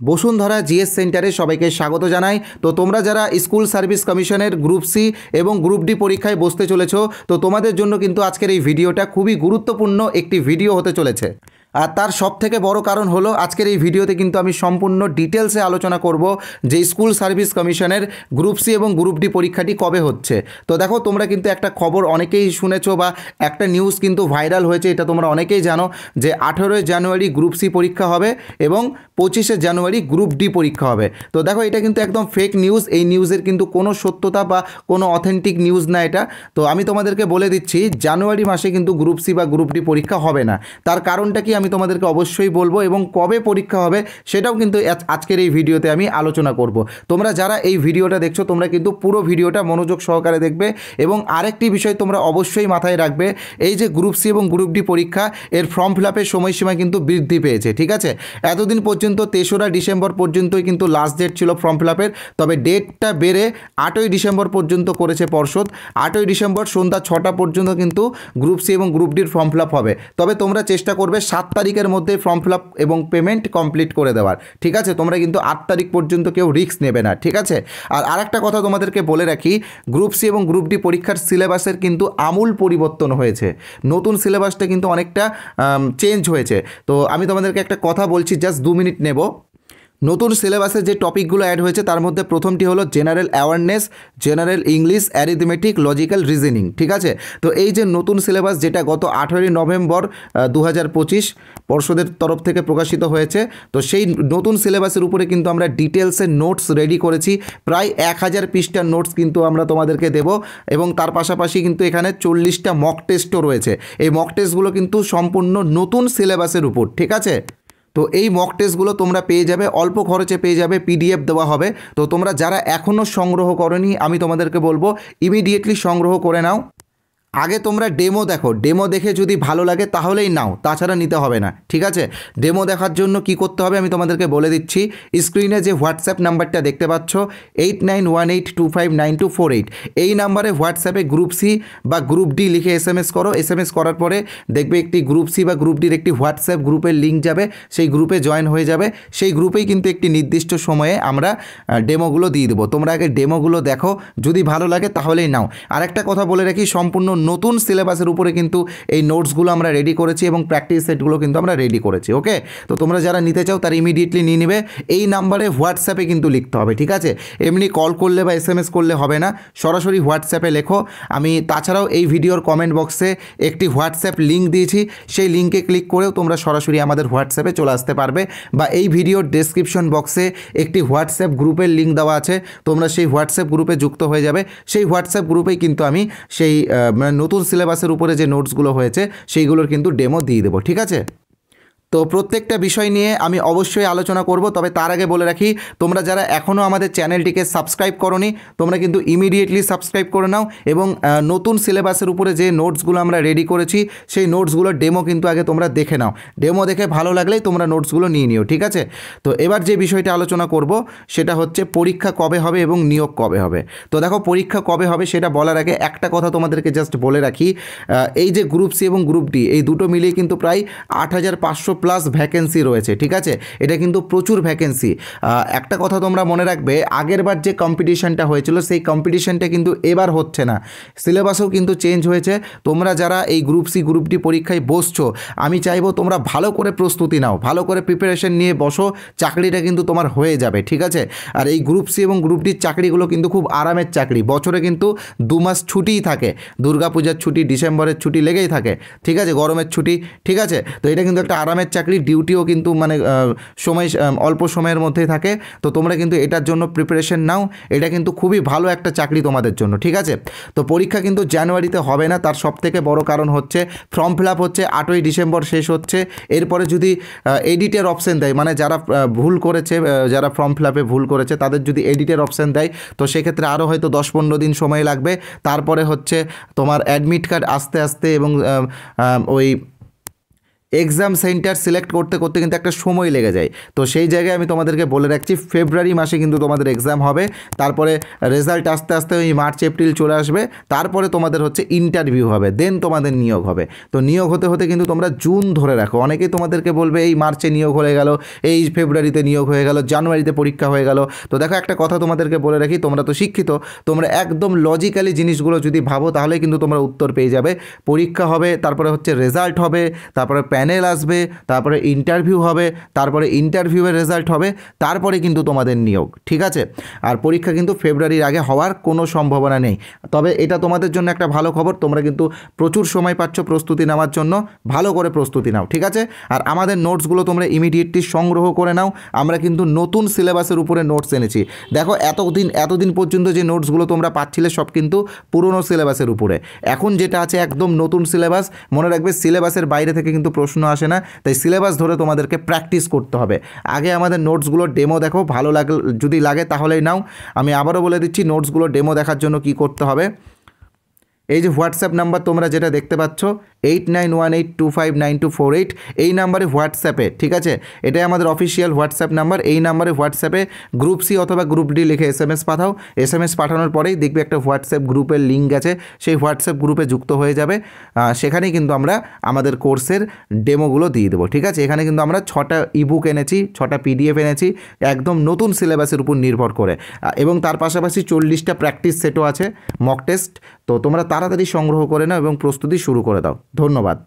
Bashundhara GS সেন্টারে সবাইকে স্বাগত জানাই। তো তোমরা যারা স্কুল সার্ভিস কমিশনের গ্রুপ সি এবং গ্রুপ ডি পরীক্ষায় বসতে চলেছো, তো তোমাদের জন্য কিন্তু আজকের এই ভিডিওটা খুবই গুরুত্বপূর্ণ একটি ভিডিও হতে চলেছে। আর তার সবথেকে বড় কারণ হলো আজকের এই ভিডিওতে কিন্তু আমি সম্পূর্ণ ডিটেলসে আলোচনা করব যে স্কুল সার্ভিস কমিশনের গ্রুপ সি এবং গ্রুপ ডি পরীক্ষাটি কবে হচ্ছে। তো দেখো, তোমরা কিন্তু একটা খবর অনেকেই শুনেছো বা একটা নিউজ কিন্তু ভাইরাল হয়েছে, এটা তোমরা অনেকেই জানো যে 18 জানুয়ারি গ্রুপ সি পরীক্ষা হবে এবং 25 জানুয়ারি গ্রুপ ডি পরীক্ষা হবে। তো দেখো, এটা কিন্তু একদম ফেক নিউজ। এই নিউজের কিন্তু কোনো সত্যতা বা কোনো অথেন্টিক নিউজ না এটা। তো আমি তোমাদেরকে বলে দিচ্ছি, জানুয়ারি মাসে কিন্তু গ্রুপ সি বা গ্রুপ ডি পরীক্ষা হবে না। তার কারণটা কি আমি তোমাদেরকে অবশ্যই বলবো, এবং কবে পরীক্ষা হবে সেটাও কিন্তু আজকের এই ভিডিওতে আমি আলোচনা করব। তোমরা যারা এই ভিডিওটা দেখছো, তোমরা কিন্তু পুরো ভিডিওটা মনোযোগ সহকারে দেখবে। এবং আরেকটি বিষয় তোমরা অবশ্যই মাথায় রাখবে, এই যে গ্রুপ সি এবং গ্রুপ ডি পরীক্ষা, এর ফর্ম ফিল আপের সময়সীমা কিন্তু বৃদ্ধি পেয়েছে। ঠিক আছে, এতদিন পর্যন্ত 3রা ডিসেম্বর পর্যন্তই কিন্তু লাস্ট ডেট ছিল ফর্ম ফিল আপের, তবে ডেটটা বেড়ে 8ই ডিসেম্বর পর্যন্ত করেছে পর্ষদ। 8ই ডিসেম্বর সন্ধ্যা 6টা পর্যন্ত কিন্তু গ্রুপ সি এবং গ্রুপ ডির ফর্ম ফিল আপ হবে। তবে তোমরা চেষ্টা করবে 7 তারিখের মধ্যে ফর্ম ফিল আপ এবং পেমেন্ট কমপ্লিট করে দেওয়ার। ঠিক আছে, তোমরা কিন্তু 8 তারিখ পর্যন্ত কেউ রিস্ক নেবে না। ঠিক আছে, আর আরেকটা কথা তোমাদেরকে বলে রাখি, গ্রুপ সি এবং গ্রুপ ডি পরীক্ষার সিলেবাসের কিন্তু আমূল পরিবর্তন হয়েছে। নতুন সিলেবাসটা কিন্তু অনেকটা চেঞ্জ হয়েছে। তো আমি তোমাদেরকে একটা কথা বলছি, জাস্ট 2 মিনিট নেব। নতুন সিলেবাসে যে টপিকগুলো অ্যাড হয়েছে তার মধ্যে প্রথমটি হলো general awareness, general English, arithmetic, logical reasoning. ঠিক আছে, তো এই যে নতুন সিলেবাস, যেটা গত 18 নভেম্বর 2025 পর্ষদের তরফ থেকে প্রকাশিত হয়েছে, তো সেই নতুন সিলেবাসের উপরে কিন্তু আমরা ডিটেলসের নোটস রেডি করেছি। প্রায় 1000 পৃষ্ঠার নোটস কিন্তু আমরা তোমাদেরকে দেব, এবং তার পাশাপাশি কিন্তু এখানে 40টা মক টেস্টও রয়েছে। এই মক টেস্টগুলো কিন্তু সম্পূর্ণ নতুন সিলেবাসের উপর। ঠিক আছে, তো এই মক টেস্টগুলো তোমরা পেয়ে যাবে, অল্প খরচে পেয়ে যাবে, পিডিএফ দেওয়া হবে। তো তোমরা যারা এখনও সংগ্রহ করোনি, আমি তোমাদেরকে বলবো ইমিডিয়েটলি সংগ্রহ করে নাও। আগে তোমরা ডেমো দেখো, ডেমো দেখে যদি ভালো লাগে তাহলেই নাও, তাছাড়া নিতে হবে না। ঠিক আছে, ডেমো দেখার জন্য কি করতে হবে আমি তোমাদেরকে বলে দিচ্ছি। স্ক্রিনে যে হোয়াটসঅ্যাপ নাম্বারটা দেখতে পাচ্ছ, 8918259248, এই নাম্বারে হোয়াটসঅ্যাপে গ্রুপ সি বা গ্রুপ ডি লিখে SMS করো। SMS করার পরে দেখবে একটি গ্রুপ সি বা গ্রুপ ডির একটি হোয়াটসঅ্যাপ গ্রুপের লিঙ্ক যাবে, সেই গ্রুপে জয়েন হয়ে যাবে। সেই গ্রুপেই কিন্তু একটি নির্দিষ্ট সময়ে আমরা ডেমোগুলো দিয়ে দেবো। তোমরা আগে ডেমোগুলো দেখো, যদি ভালো লাগে তাহলেই নাও। আরেকটা কথা বলে রাখি, সম্পূর্ণ নতুন সিলেবাসের উপরে কিন্তু এই নোটসগুলো আমরা রেডি করেছি এবং প্র্যাকটিস সেটগুলো কিন্তু আমরা রেডি করেছি। ওকে, তো তোমরা যারা নিতে চাও তারা ইমিডিয়েটলি নিয়ে নেবে। এই নাম্বারে হোয়াটসঅ্যাপে কিন্তু লিখতে হবে। ঠিক আছে, এমনি কল করলে বা SMS করলে হবে না, সরাসরি হোয়াটসঅ্যাপে লেখো। আমি তাছাড়াও এই ভিডিওর কমেন্ট বক্সে একটি হোয়াটসঅ্যাপ লিঙ্ক দিয়েছি, সেই লিঙ্কে ক্লিক করেও তোমরা সরাসরি আমাদের হোয়াটসঅ্যাপে চলে আসতে পারবে, বা এই ভিডিওর ডেসক্রিপশন বক্সে একটি হোয়াটসঅ্যাপ গ্রুপের লিঙ্ক দেওয়া আছে, তোমরা সেই হোয়াটসঅ্যাপ গ্রুপে যুক্ত হয়ে যাবে। সেই হোয়াটসঅ্যাপ গ্রুপেই কিন্তু আমি সেই নতুন সিলেবাসের উপরে যে নোটসগুলো হয়েছে সেইগুলোর কিন্তু ডেমো দিয়ে দেবো। ঠিক আছে, তো প্রত্যেকটা বিষয় নিয়ে আমি অবশ্যই আলোচনা করব। তবে তার আগে বলে রাখি, তোমরা যারা এখনও আমাদের চ্যানেলটিকে সাবস্ক্রাইব করোনি, তোমরা কিন্তু ইমিডিয়েটলি সাবস্ক্রাইব করে নাও, এবং নতুন সিলেবাসের উপরে যে নোটসগুলো আমরা রেডি করেছি সেই নোটসগুলোর ডেমো কিন্তু আগে তোমরা দেখে নাও। ডেমো দেখে ভালো লাগলেই তোমরা নোটসগুলো নিয়ে নিও। ঠিক আছে, তো এবার যে বিষয়টা আলোচনা করব সেটা হচ্ছে পরীক্ষা কবে হবে এবং নিয়োগ কবে হবে। তো দেখো, পরীক্ষা কবে হবে সেটা বলার আগে একটা কথা তোমাদেরকে জাস্ট বলে রাখি, এই যে গ্রুপ সি এবং গ্রুপ ডি, এই দুটো মিলিয়ে কিন্তু প্রায় 8500 প্লাস ভ্যাকেন্সি রয়েছে। ঠিক আছে, এটা কিন্তু প্রচুর ভ্যাকেন্সি। একটা কথা তোমরা মনে রাখবে, আগের বার যে কম্পিটিশনটা হয়েছিল সেই কম্পিটিশনটা কিন্তু এবার হচ্ছে না, সিলেবাসও কিন্তু চেঞ্জ হয়েছে। তোমরা যারা এই গ্রুপ সি গ্রুপ ডি পরীক্ষায় বসছো, আমি চাইবো তোমরা ভালো করে প্রস্তুতি নাও, ভালো করে প্রিপারেশন নিয়ে বসো, চাকরিটা কিন্তু তোমার হয়ে যাবে। ঠিক আছে, আর এই গ্রুপ সি এবং গ্রুপ ডির চাকরিগুলো কিন্তু খুব আরামের চাকরি। বছরে কিন্তু 2 মাস ছুটিই থাকে, দুর্গাপূজার ছুটি, ডিসেম্বরের ছুটি লেগেই থাকে। ঠিক আছে, গরমের ছুটি। ঠিক আছে, তো এটা কিন্তু একটা আরামের চাকরি, ডিউটিও কিন্তু মানে সময় অল্প সময়ের মধ্যেই থাকে। তো তোমরা কিন্তু এটার জন্য প্রিপারেশন নাও, এটা কিন্তু খুবই ভালো একটা চাকরি তোমাদের জন্য। ঠিক আছে, তো পরীক্ষা কিন্তু জানুয়ারিতে হবে না, তার সবথেকে বড় কারণ হচ্ছে ফর্ম ফিল আপ হচ্ছে 8ই ডিসেম্বর শেষ হচ্ছে। এরপরে যদি এডিটের অপশান দেয়, মানে যারা ভুল করেছে, যারা ফর্ম ফিল আপে ভুল করেছে তাদের যদি এডিটের অপশান দেয়, তো সেক্ষেত্রে আরও হয়তো 10-15 দিন সময় লাগবে। তারপরে হচ্ছে তোমার অ্যাডমিট কার্ড আস্তে আস্তে এবং ওই এক্সাম সেন্টার সিলেক্ট করতে করতে কিন্তু একটা সময় লেগে যায়। তো সেই জায়গায় আমি তোমাদেরকে বলে রাখছি ফেব্রুয়ারি মাসে কিন্তু তোমাদের এক্সাম হবে, তারপরে রেজাল্ট আস্তে আস্তে ওই মার্চ এপ্রিল চলে আসবে, তারপরে তোমাদের হচ্ছে ইন্টারভিউ হবে, দেন তোমাদের নিয়োগ হবে। তো নিয়োগ হতে হতে কিন্তু তোমরা জুন ধরে রাখো। অনেকেই তোমাদেরকে বলবে এই মার্চে নিয়োগ হয়ে গেল, এই ফেব্রুয়ারিতে নিয়োগ হয়ে গেল, জানুয়ারিতে পরীক্ষা হয়ে গেল। তো দেখো একটা কথা তোমাদেরকে বলে রাখি, তোমরা তো শিক্ষিত, তোমরা একদম লজিক্যালি জিনিসগুলো যদি ভাবো তাহলে কিন্তু তোমরা উত্তর পেয়ে যাবে। পরীক্ষা হবে, তারপরে হচ্ছে রেজাল্ট হবে, তারপরে প্যানেল আসবে, তারপরে ইন্টারভিউ হবে, তারপরে ইন্টারভিউয়ের রেজাল্ট হবে, তারপরে কিন্তু তোমাদের নিয়োগ, ঠিক আছে? আর পরীক্ষা কিন্তু ফেব্রুয়ারির আগে হওয়ার কোনো সম্ভাবনা নেই। তবে এটা তোমাদের জন্য একটা ভালো খবর, তোমরা কিন্তু প্রচুর সময় পাচ্ছ প্রস্তুতি নেওয়ার জন্য, ভালো করে প্রস্তুতি নাও, ঠিক আছে? আর আমাদের নোটসগুলো তোমরা ইমিডিয়েটলি সংগ্রহ করে নাও। আমরা কিন্তু নতুন সিলেবাসের উপরে নোটস এনেছি। দেখো এতদিন পর্যন্ত যে নোটসগুলো তোমরা পাচ্ছিলে সব কিন্তু পুরনো সিলেবাসের উপরে, এখন যেটা আছে একদম নতুন সিলেবাস। মনে রাখবে সিলেবাসের বাইরে থেকে কিন্তু প্রশ্ন আসে না, তাই সিলেবাস ধরে তোমাদেরকে প্র্যাকটিস করতে হবে। আগে আমাদের নোটসগুলো ডেমো দেখো, ভালো লাগে যদি লাগে তাহলেই নাও। আমি আবারও বলে দিচ্ছি নোটসগুলো ডেমো দেখার জন্য কি করতে হবে। এই যে হোয়াটসঅ্যাপ নাম্বার তোমরা যেটা দেখতে পাচ্ছ 8918259248, এই নাম্বারে হোয়াটসঅ্যাপে, ঠিক আছে, এটাই আমাদের অফিসিয়াল হোয়াটসঅ্যাপ নাম্বার। এই নাম্বারে হোয়াটসঅ্যাপে গ্রুপ সি অথবা গ্রুপ ডি লিখে SMS পাঠাও। SMS পাঠানোর পরেই দেখবে একটা হোয়াটসঅ্যাপ গ্রুপের লিঙ্ক আছে, সেই হোয়াটসঅ্যাপ গ্রুপে যুক্ত হয়ে যাবে। সেখানেই কিন্তু আমরা আমাদের কোর্সের ডেমোগুলো দিয়ে দেবো, ঠিক আছে? এখানে কিন্তু আমরা 6টা ইবুক এনেছি, 6টা PDF এনেছি, একদম নতুন সিলেবাসের উপর নির্ভর করে, এবং তার পাশাপাশি 40টা প্র্যাকটিস সেটও আছে, মক টেস্ট। তো তোমরা তাড়াতাড়ি সংগ্রহ করে নাও এবং প্রস্তুতি শুরু করে দাও। ধন্যবাদ।